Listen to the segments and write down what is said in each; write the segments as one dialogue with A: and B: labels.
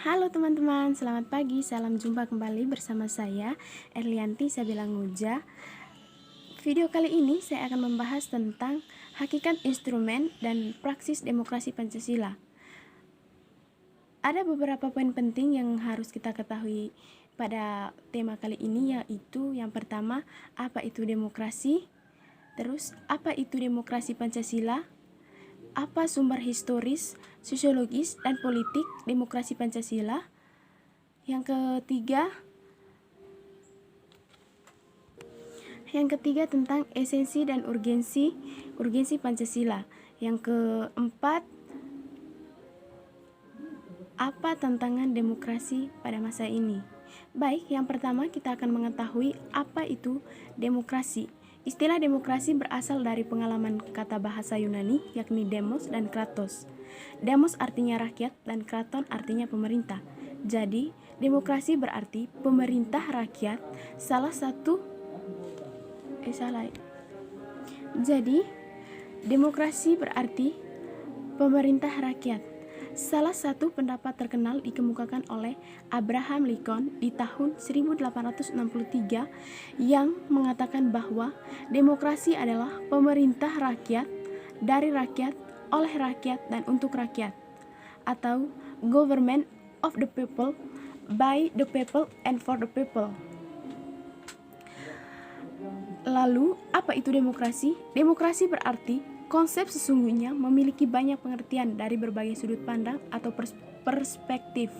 A: Halo teman-teman, selamat pagi. Salam jumpa kembali bersama saya, Erlianti Sabila Nguja. Video kali ini saya akan membahas tentang hakikat instrumen dan praksis demokrasi Pancasila. Ada beberapa poin penting yang harus kita ketahui pada tema kali ini, yaitu yang pertama, apa itu demokrasi? Terus, apa itu demokrasi Pancasila? Apa sumber historis, sosiologis, dan politik demokrasi Pancasila? Yang ketiga tentang esensi dan urgensi Pancasila. Yang keempat, apa tantangan demokrasi pada masa ini? Baik, yang pertama kita akan mengetahui apa itu demokrasi. Istilah demokrasi berasal dari pengalaman kata bahasa Yunani, yakni demos dan kratos. Demos artinya rakyat dan kraton artinya pemerintah. Jadi, demokrasi berarti pemerintah rakyat. Jadi, demokrasi berarti pemerintah rakyat. Salah satu pendapat terkenal dikemukakan oleh Abraham Lincoln di tahun 1863 yang mengatakan bahwa demokrasi adalah pemerintah rakyat, dari rakyat, oleh rakyat, dan untuk rakyat, atau government of the people, by the people, and for the people. Lalu, apa itu demokrasi? Demokrasi berarti konsep sesungguhnya memiliki banyak pengertian dari berbagai sudut pandang atau perspektif.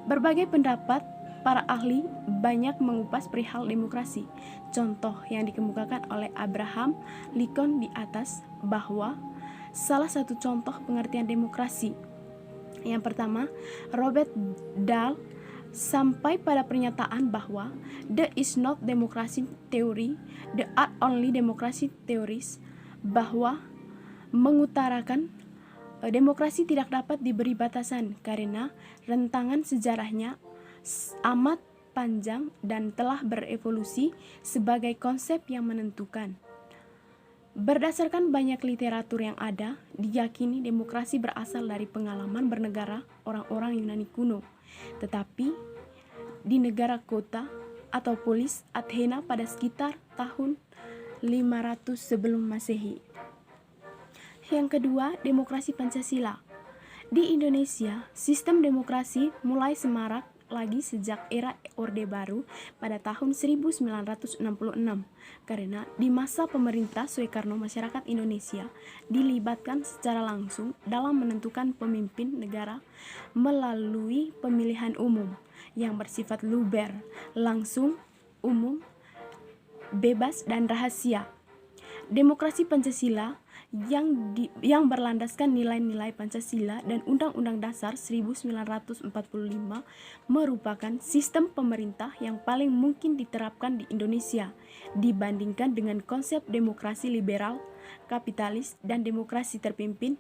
A: Berbagai pendapat para ahli banyak mengupas perihal demokrasi. Contoh yang dikemukakan oleh Abraham Lincoln di atas bahwa salah satu contoh pengertian demokrasi. Yang pertama, Robert Dahl sampai pada pernyataan bahwa there is not democracy theory, there are only democracy theories, bahwa mengutarakan demokrasi tidak dapat diberi batasan karena rentangan sejarahnya amat panjang dan telah berevolusi sebagai konsep yang menentukan. Berdasarkan banyak literatur yang ada, diyakini demokrasi berasal dari pengalaman bernegara orang-orang Yunani kuno. Tetapi di negara kota atau polis Athena pada sekitar tahun 500 sebelum Masehi. Yang kedua, demokrasi Pancasila. Di Indonesia, sistem demokrasi mulai semarak lagi sejak era Orde Baru pada tahun 1966 karena di masa pemerintah Soekarno masyarakat Indonesia dilibatkan secara langsung dalam menentukan pemimpin negara melalui pemilihan umum yang bersifat luber, langsung, umum, bebas, dan rahasia. Demokrasi Pancasila yang berlandaskan nilai-nilai Pancasila dan Undang-Undang Dasar 1945 merupakan sistem pemerintah yang paling mungkin diterapkan di Indonesia dibandingkan dengan konsep demokrasi liberal, kapitalis, dan demokrasi terpimpin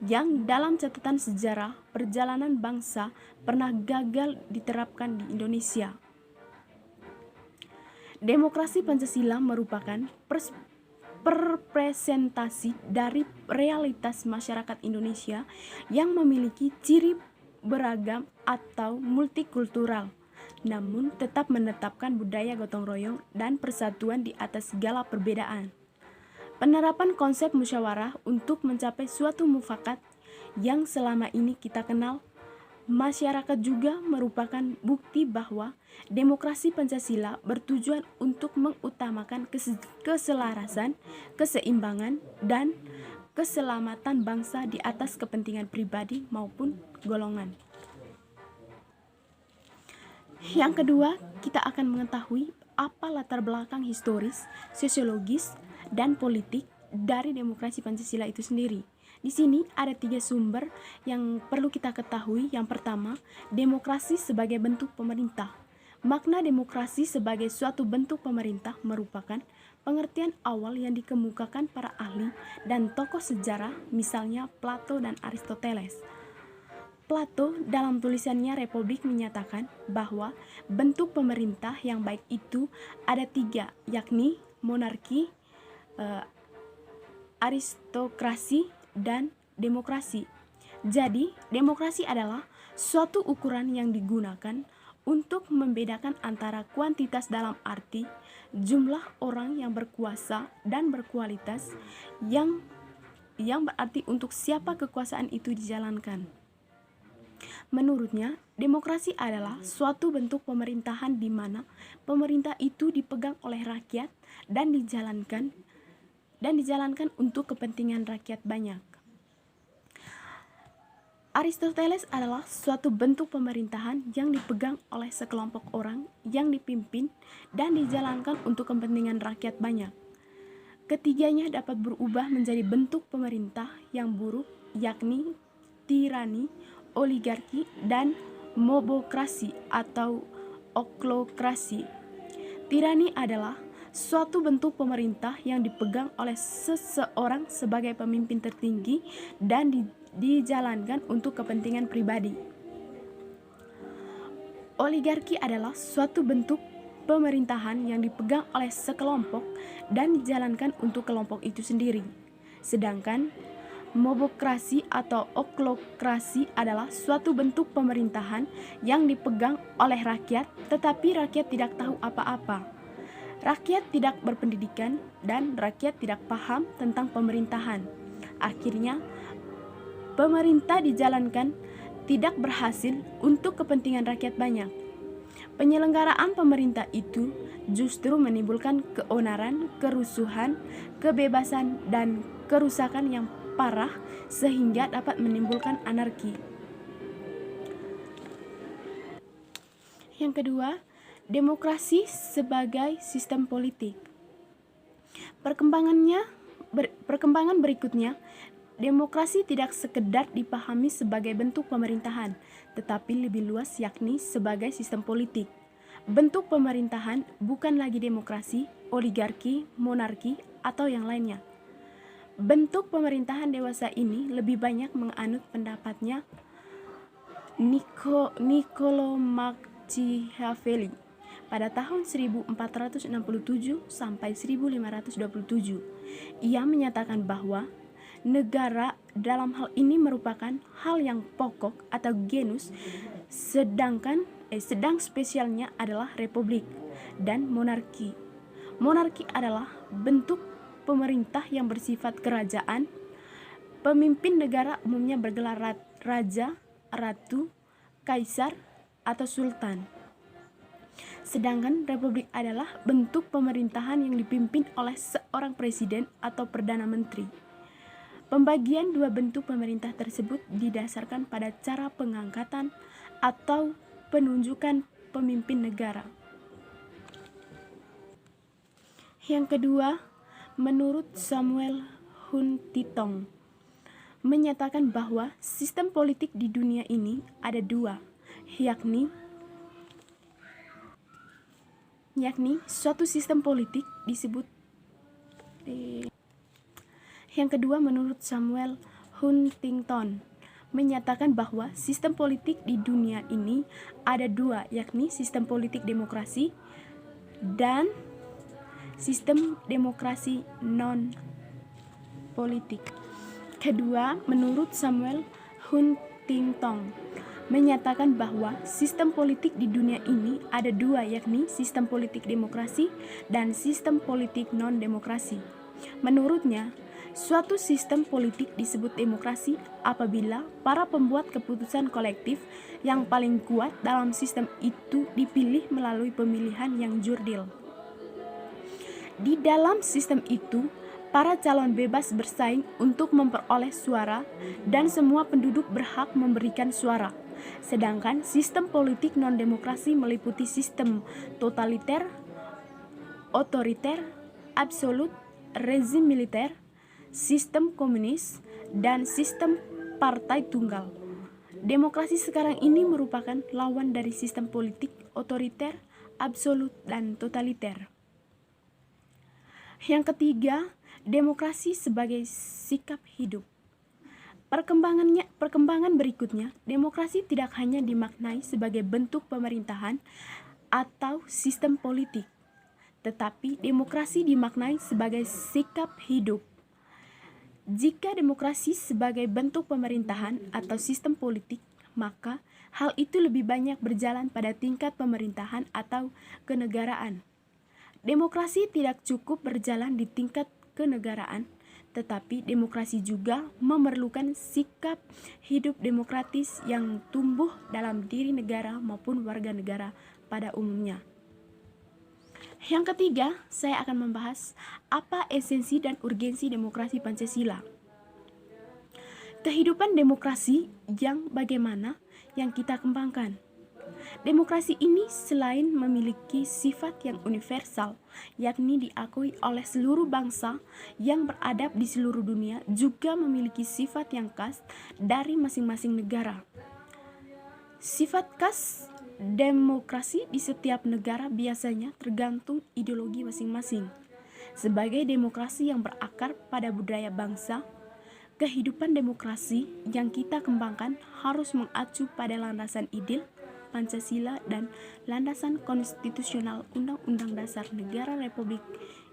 A: yang dalam catatan sejarah perjalanan bangsa pernah gagal diterapkan di Indonesia. Demokrasi Pancasila merupakan representasi dari realitas masyarakat Indonesia yang memiliki ciri beragam atau multikultural, namun tetap menetapkan budaya gotong royong dan persatuan di atas segala perbedaan. Penerapan konsep musyawarah untuk mencapai suatu mufakat yang selama ini kita kenal masyarakat juga merupakan bukti bahwa demokrasi Pancasila bertujuan untuk mengutamakan keselarasan, keseimbangan, dan keselamatan bangsa di atas kepentingan pribadi maupun golongan. Yang kedua, kita akan mengetahui apa latar belakang historis, sosiologis, dan politik dari demokrasi Pancasila itu sendiri. Di sini ada 3 sumber yang perlu kita ketahui. Yang pertama, demokrasi sebagai bentuk pemerintah. Makna demokrasi sebagai suatu bentuk pemerintah merupakan pengertian awal yang dikemukakan para ahli dan tokoh sejarah, misalnya Plato dan Aristoteles. Plato dalam tulisannya Republik menyatakan bahwa bentuk pemerintah yang baik itu ada 3, yakni monarki, aristokrasi, dan demokrasi. Jadi, demokrasi adalah suatu ukuran yang digunakan untuk membedakan antara kuantitas dalam arti jumlah orang yang berkuasa dan berkualitas yang berarti untuk siapa kekuasaan itu dijalankan. Menurutnya, demokrasi adalah suatu bentuk pemerintahan di mana pemerintah itu dipegang oleh rakyat dan dijalankan untuk kepentingan rakyat banyak. Aristoteles adalah suatu bentuk pemerintahan yang dipegang oleh sekelompok orang yang dipimpin dan dijalankan untuk kepentingan rakyat banyak. Ketiganya dapat berubah menjadi bentuk pemerintah yang buruk, yakni tirani, oligarki, dan mobokrasi atau oklokrasi. Tirani adalah suatu bentuk pemerintah yang dipegang oleh seseorang sebagai pemimpin tertinggi dan dijalankan untuk kepentingan pribadi. Oligarki adalah suatu bentuk pemerintahan yang dipegang oleh sekelompok dan dijalankan untuk kelompok itu sendiri. Sedangkan mobokrasi atau oklokrasi adalah suatu bentuk pemerintahan yang dipegang oleh rakyat, tetapi rakyat tidak tahu apa-apa. Rakyat tidak berpendidikan dan rakyat tidak paham tentang pemerintahan. Akhirnya, pemerintah dijalankan tidak berhasil untuk kepentingan rakyat banyak. Penyelenggaraan pemerintah itu justru menimbulkan keonaran, kerusuhan, kebebasan, dan kerusakan yang parah sehingga dapat menimbulkan anarki. Yang kedua, demokrasi sebagai sistem politik. Perkembangan berikutnya, demokrasi tidak sekedar dipahami sebagai bentuk pemerintahan, tetapi lebih luas yakni sebagai sistem politik. Bentuk pemerintahan bukan lagi demokrasi, oligarki, monarki, atau yang lainnya. Bentuk pemerintahan dewasa ini lebih banyak menganut pendapatnya Niccolo Machiavelli pada tahun 1467 sampai 1527. Ia menyatakan bahwa negara dalam hal ini merupakan hal yang pokok atau genus, sedang spesialnya adalah republik dan monarki. Monarki adalah bentuk pemerintah yang bersifat kerajaan. Pemimpin negara umumnya bergelar raja, ratu, kaisar, atau sultan. Sedangkan republik adalah bentuk pemerintahan yang dipimpin oleh seorang presiden atau perdana menteri. Pembagian dua bentuk pemerintah tersebut didasarkan pada cara pengangkatan atau penunjukan pemimpin negara. Yang kedua, menurut Samuel Huntington, menyatakan bahwa sistem politik di dunia ini ada dua, yakni suatu sistem politik disebut. Yang kedua, menurut Samuel Huntington, menyatakan bahwa sistem politik di dunia ini ada dua, yakni sistem politik demokrasi dan sistem demokrasi non-politik. Kedua, menurut Samuel Huntington, menyatakan bahwa sistem politik di dunia ini ada dua, yakni sistem politik demokrasi dan sistem politik non-demokrasi. Menurutnya, suatu sistem politik disebut demokrasi apabila para pembuat keputusan kolektif yang paling kuat dalam sistem itu dipilih melalui pemilihan yang jurdil. Di dalam sistem itu, para calon bebas bersaing untuk memperoleh suara dan semua penduduk berhak memberikan suara. Sedangkan sistem politik non-demokrasi meliputi sistem totaliter, otoriter, absolut, rezim militer, sistem komunis, dan sistem partai tunggal. Demokrasi sekarang ini merupakan lawan dari sistem politik otoriter, absolut, dan totaliter. Yang ketiga, demokrasi sebagai sikap hidup. Perkembangan berikutnya, demokrasi tidak hanya dimaknai sebagai bentuk pemerintahan atau sistem politik, tetapi demokrasi dimaknai sebagai sikap hidup. Jika demokrasi sebagai bentuk pemerintahan atau sistem politik, maka Hal itu lebih banyak berjalan pada tingkat pemerintahan atau kenegaraan. Demokrasi tidak cukup berjalan di tingkat kenegaraan, tetapi demokrasi juga memerlukan sikap hidup demokratis yang tumbuh dalam diri negara maupun warga negara pada umumnya. Yang ketiga, saya akan membahas apa esensi dan urgensi demokrasi Pancasila. Kehidupan demokrasi yang bagaimana yang kita kembangkan. Demokrasi ini selain memiliki sifat yang universal, yakni diakui oleh seluruh bangsa yang beradab di seluruh dunia, juga memiliki sifat yang khas dari masing-masing negara. Sifat khas demokrasi di setiap negara biasanya tergantung ideologi masing-masing. Sebagai demokrasi yang berakar pada budaya bangsa, kehidupan demokrasi yang kita kembangkan harus mengacu pada landasan ideal Pancasila dan landasan konstitusional Undang-Undang Dasar Negara Republik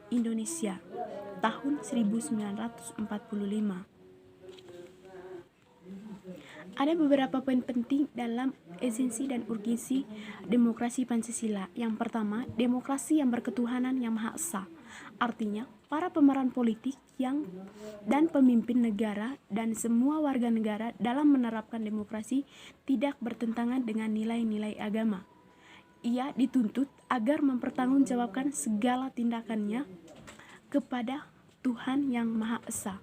A: Indonesia tahun 1945. Ada beberapa poin penting dalam esensi dan urgensi demokrasi Pancasila. Yang pertama, demokrasi yang berketuhanan yang Maha Esa. Artinya, para pemeran politik dan pemimpin negara dan semua warga negara dalam menerapkan demokrasi tidak bertentangan dengan nilai-nilai agama. Ia dituntut agar mempertanggungjawabkan segala tindakannya kepada Tuhan yang Maha Esa.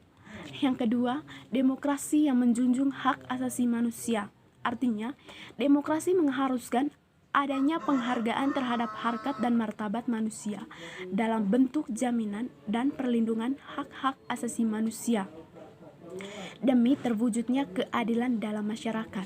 A: Yang kedua, demokrasi yang menjunjung hak asasi manusia. Artinya, demokrasi mengharuskan adanya penghargaan terhadap harkat dan martabat manusia dalam bentuk jaminan dan perlindungan hak-hak asasi manusia demi terwujudnya keadilan dalam masyarakat.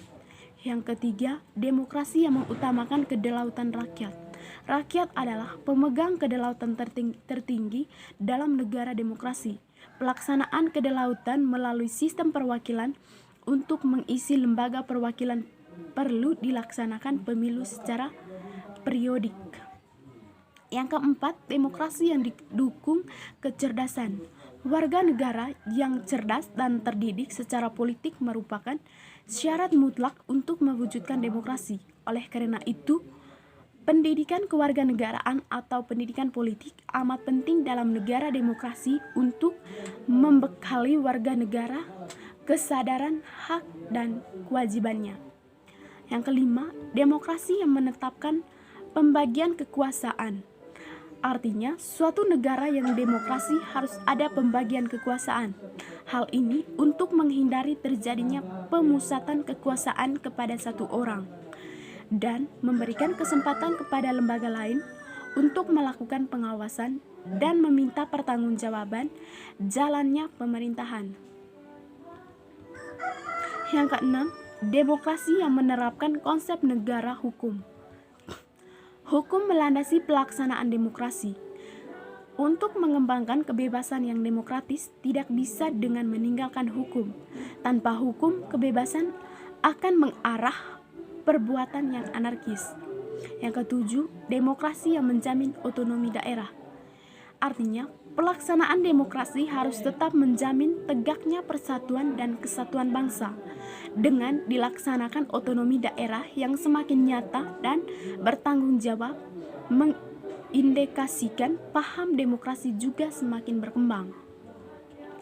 A: Yang ketiga, demokrasi yang mengutamakan kedaulatan rakyat. Rakyat adalah pemegang kedaulatan tertinggi dalam negara demokrasi. Pelaksanaan kedaulatan melalui sistem perwakilan untuk mengisi lembaga perwakilan perlu dilaksanakan pemilu secara periodik. Yang keempat, demokrasi yang didukung kecerdasan. Warga negara yang cerdas dan terdidik secara politik merupakan syarat mutlak untuk mewujudkan demokrasi. Oleh karena itu, pendidikan kewarganegaraan atau pendidikan politik amat penting dalam negara demokrasi untuk membekali warga negara kesadaran hak dan kewajibannya. Yang kelima, demokrasi yang menetapkan pembagian kekuasaan. Artinya, suatu negara yang demokrasi harus ada pembagian kekuasaan. Hal ini untuk menghindari terjadinya pemusatan kekuasaan kepada satu orang dan memberikan kesempatan kepada lembaga lain untuk melakukan pengawasan dan meminta pertanggungjawaban jalannya pemerintahan. Yang keenam, demokrasi yang menerapkan konsep negara hukum. Hukum melandasi pelaksanaan demokrasi. Untuk mengembangkan kebebasan yang demokratis tidak bisa dengan meninggalkan hukum. Tanpa hukum, kebebasan akan mengarah perbuatan yang anarkis. Yang ketujuh, demokrasi yang menjamin otonomi daerah. Artinya, pelaksanaan demokrasi harus tetap menjamin tegaknya persatuan dan kesatuan bangsa dengan dilaksanakan otonomi daerah yang semakin nyata dan bertanggung jawab, mengindikasikan paham demokrasi juga semakin berkembang.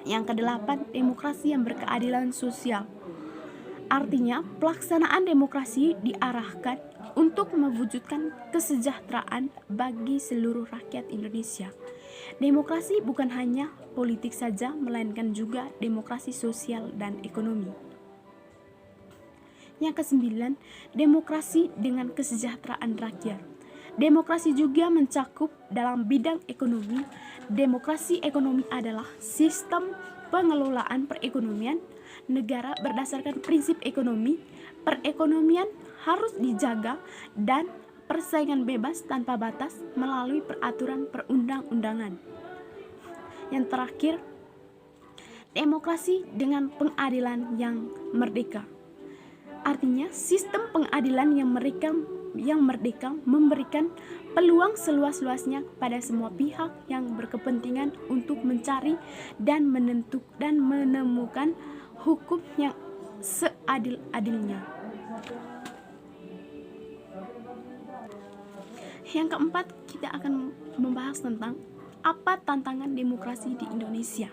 A: Yang kedelapan, demokrasi yang berkeadilan sosial. Artinya, pelaksanaan demokrasi diarahkan untuk mewujudkan kesejahteraan bagi seluruh rakyat Indonesia. Demokrasi bukan hanya politik saja, melainkan juga demokrasi sosial dan ekonomi. Yang kesembilan, demokrasi dengan kesejahteraan rakyat. Demokrasi juga mencakup dalam bidang ekonomi. Demokrasi ekonomi adalah sistem pengelolaan perekonomian negara berdasarkan prinsip ekonomi. Perekonomian harus dijaga dan persaingan bebas tanpa batas melalui peraturan perundang-undangan. Yang terakhir, demokrasi dengan pengadilan yang merdeka. Artinya, sistem pengadilan yang merdeka memberikan peluang seluas-luasnya pada semua pihak yang berkepentingan untuk mencari dan menemukan hukum yang seadil-adilnya. Yang keempat, kita akan membahas tentang apa tantangan demokrasi di Indonesia.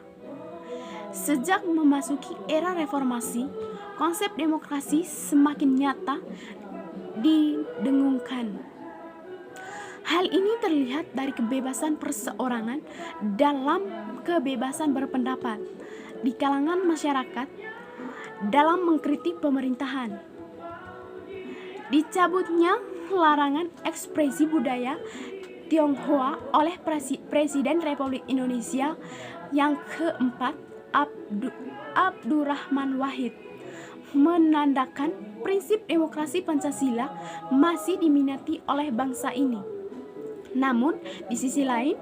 A: Sejak memasuki era reformasi, konsep demokrasi semakin nyata didengungkan. Hal ini terlihat dari kebebasan perseorangan dalam kebebasan berpendapat di kalangan masyarakat dalam mengkritik pemerintahan. Dicabutnya larangan ekspresi budaya Tionghoa oleh Presiden Republik Indonesia yang keempat, Abdurrahman Wahid, menandakan prinsip demokrasi Pancasila masih diminati oleh bangsa ini. Namun, di sisi lain,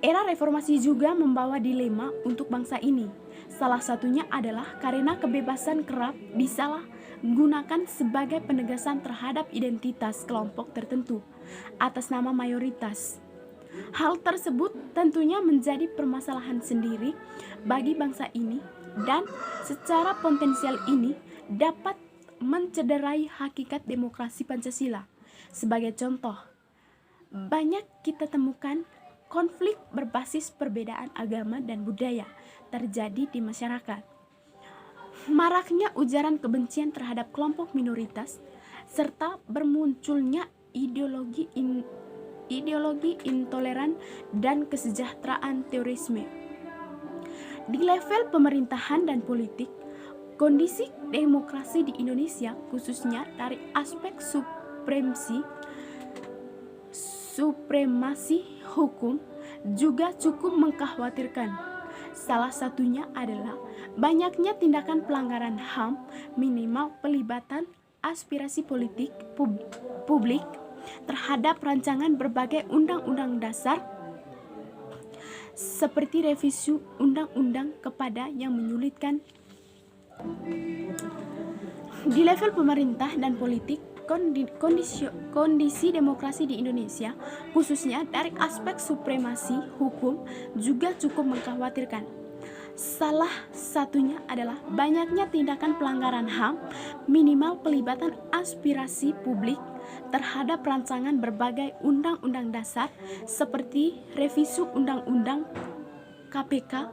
A: era reformasi juga membawa dilema untuk bangsa ini. Salah satunya adalah karena kebebasan kerap disalahgunakan sebagai penegasan terhadap identitas kelompok tertentu atas nama mayoritas. Hal tersebut tentunya menjadi permasalahan sendiri bagi bangsa ini dan secara potensial ini dapat mencederai hakikat demokrasi Pancasila. Sebagai contoh, banyak kita temukan konflik berbasis perbedaan agama dan budaya terjadi di masyarakat. Maraknya ujaran kebencian terhadap kelompok minoritas serta bermunculnya ideologi intoleran dan kesejahteraan terorisme. Di level pemerintahan dan politik, kondisi demokrasi di Indonesia khususnya dari aspek supremasi hukum juga cukup mengkhawatirkan. Salah satunya adalah banyaknya tindakan pelanggaran HAM, minimal pelibatan aspirasi politik publik terhadap rancangan berbagai undang-undang dasar seperti revisi undang-undang kepada yang menyulitkan. Di level pemerintah dan politik, kondisi demokrasi di Indonesia khususnya dari aspek supremasi hukum juga cukup mengkhawatirkan. Salah satunya adalah banyaknya tindakan pelanggaran HAM, minimal pelibatan aspirasi publik terhadap rancangan berbagai undang-undang dasar seperti revisi undang-undang KPK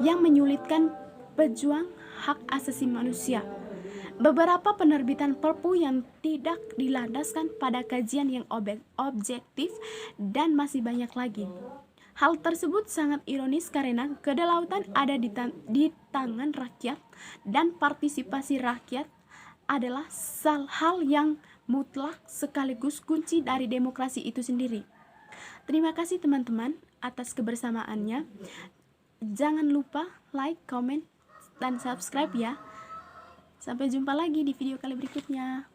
A: yang menyulitkan pejuang hak asasi manusia. Beberapa penerbitan Perpu yang tidak dilandaskan pada kajian yang objektif dan masih banyak lagi. Hal tersebut sangat ironis karena kedaulatan ada di tangan rakyat dan partisipasi rakyat adalah hal yang mutlak sekaligus kunci dari demokrasi itu sendiri. Terima kasih teman-teman atas kebersamaannya. Jangan lupa like, comment, dan subscribe ya. Sampai jumpa lagi di video kali berikutnya.